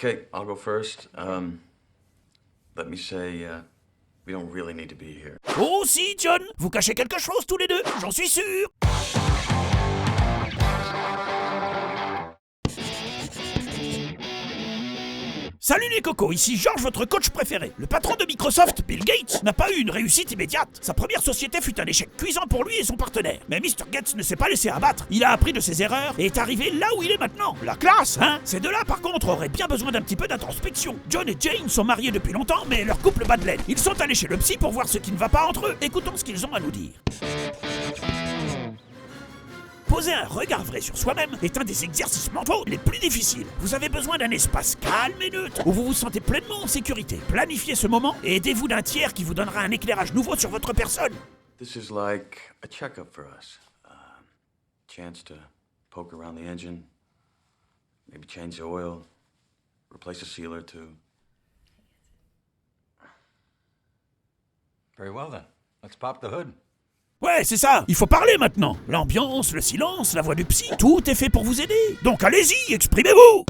Okay, I'll go first. Let me say, we don't really need to be here. Oh si, John, vous cachez quelque chose tous les deux, j'en suis sûr. Salut les cocos, ici George, votre coach préféré. Le patron de Microsoft, Bill Gates, n'a pas eu une réussite immédiate. Sa première société fut un échec cuisant pour lui et son partenaire. Mais Mr. Gates ne s'est pas laissé abattre. Il a appris de ses erreurs et est arrivé là où il est maintenant. La classe, hein? Ces deux-là, par contre, auraient bien besoin d'un petit peu d'introspection. John et Jane sont mariés depuis longtemps, mais leur couple bat de laine. Ils sont allés chez le psy pour voir ce qui ne va pas entre eux. Écoutons ce qu'ils ont à nous dire. Poser un regard vrai sur soi-même est un des exercices mentaux les plus difficiles. Vous avez besoin d'un espace calme et neutre où vous vous sentez pleinement en sécurité. Planifiez ce moment et aidez-vous d'un tiers qui vous donnera un éclairage nouveau sur votre personne. This is like a checkup for us. Chance to poke around the engine, maybe change the oil, replace a seal or two. Very well then. Let's pop the hood. Ouais, c'est ça, il faut parler maintenant. L'ambiance, le silence, la voix du psy, tout est fait pour vous aider. Donc allez-y, exprimez-vous.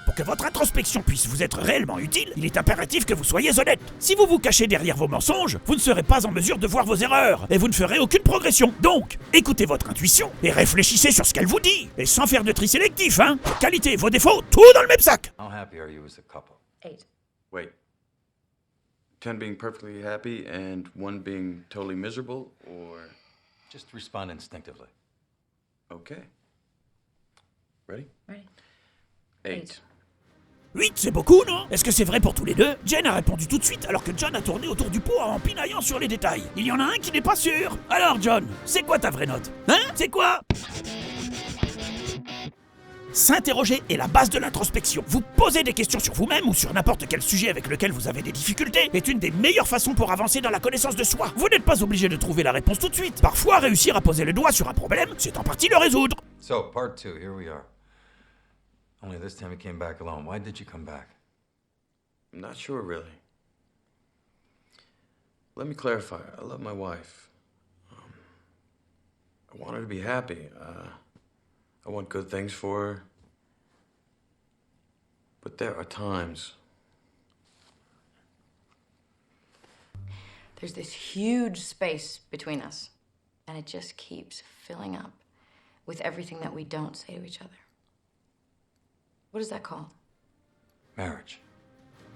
Pour que votre introspection puisse vous être réellement utile, il est impératif que vous soyez honnête. Si vous vous cachez derrière vos mensonges, vous ne serez pas en mesure de voir vos erreurs et vous ne ferez aucune progression. Donc, écoutez votre intuition et réfléchissez sur ce qu'elle vous dit. Et sans faire de tri sélectif, hein. Vos qualités, vos défauts, tout dans le même sac. How happy are you as a couple? 8. Wait. 10 being perfectly happy and 1 being totally miserable, or... Just respond instinctively. Okay. Ready? Ready? 8. 8, c'est beaucoup, non? Est-ce que c'est vrai pour tous les deux? Jane a répondu tout de suite alors que John a tourné autour du pot en pinaillant sur les détails. Il y en a un qui n'est pas sûr. Alors John, c'est quoi ta vraie note? Hein? C'est quoi? S'interroger est la base de l'introspection. Vous poser des questions sur vous-même ou sur n'importe quel sujet avec lequel vous avez des difficultés est une des meilleures façons pour avancer dans la connaissance de soi. Vous n'êtes pas obligé de trouver la réponse tout de suite. Parfois, réussir à poser le doigt sur un problème, c'est en partie le résoudre. So, part 2, here we are. Only this time you came back alone. Why did you come back? I'm not sure, really. Let me clarify. I love my wife. I want her to be happy. I want good things for her. But there are times. There's this huge space between us, and it just keeps filling up with everything that we don't say to each other. What is that called? Marriage.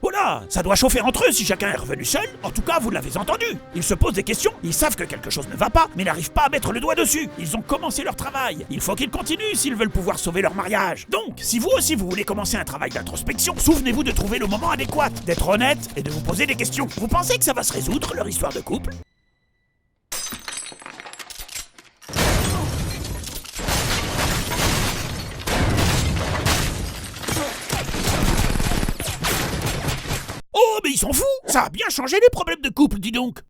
Voilà, ça doit chauffer entre eux si chacun est revenu seul. En tout cas, vous l'avez entendu. Ils se posent des questions, ils savent que quelque chose ne va pas, mais n'arrivent pas à mettre le doigt dessus. Ils ont commencé leur travail. Il faut qu'ils continuent s'ils veulent pouvoir sauver leur mariage. Donc, si vous aussi vous voulez commencer un travail d'introspection, souvenez-vous de trouver le moment adéquat, d'être honnête et de vous poser des questions. Vous pensez que ça va se résoudre, leur histoire de couple? Oh, mais ils sont fous! Ça a bien changé les problèmes de couple, dis donc!